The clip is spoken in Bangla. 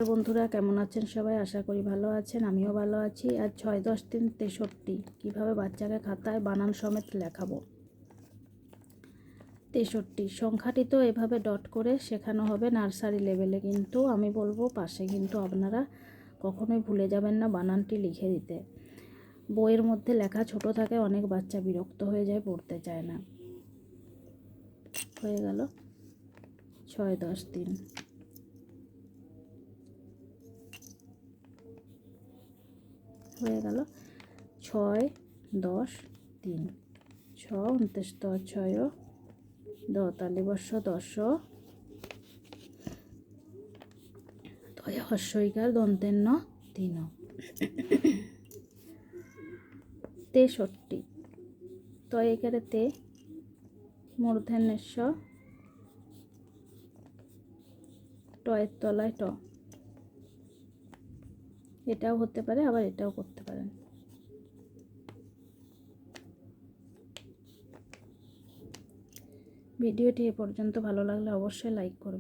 বন্ধুরা কেমন আছেন সবাই? আশা করি ভালো আছেন, আমিও ভালো আছি। আজ 6, 10, 3, 63 কীভাবে বাচ্চাকে খাতায় বানান সমেত লেখাবো। 63 সংখ্যাটি তো এভাবে ডট করে শেখানো হবে নার্সারি লেভেলে, কিন্তু আমি বলবো পাশে কিন্তু আপনারা কখনোই ভুলে যাবেন না বানানটি লিখে দিতে। বইয়ের মধ্যে লেখা ছোট থাকে, অনেক বাচ্চা বিরক্ত হয়ে যায়, পড়তে চায় না। হয়ে গেল 6, 10, 3। হয়ে গেল 6, 10, 3। 6 29 6 দতালি বর্ষ 10 তয় হস্যইকার দন্তেন্ন 3 63 তয় একারে তে মূর্ধন্যস্য টয়ের তলায় ট। এটাও হতে পারে, আবার এটাও করতে পারেন। ভিডিওটি এ পর্যন্ত ভালো লাগলে অবশ্যই লাইক করবেন।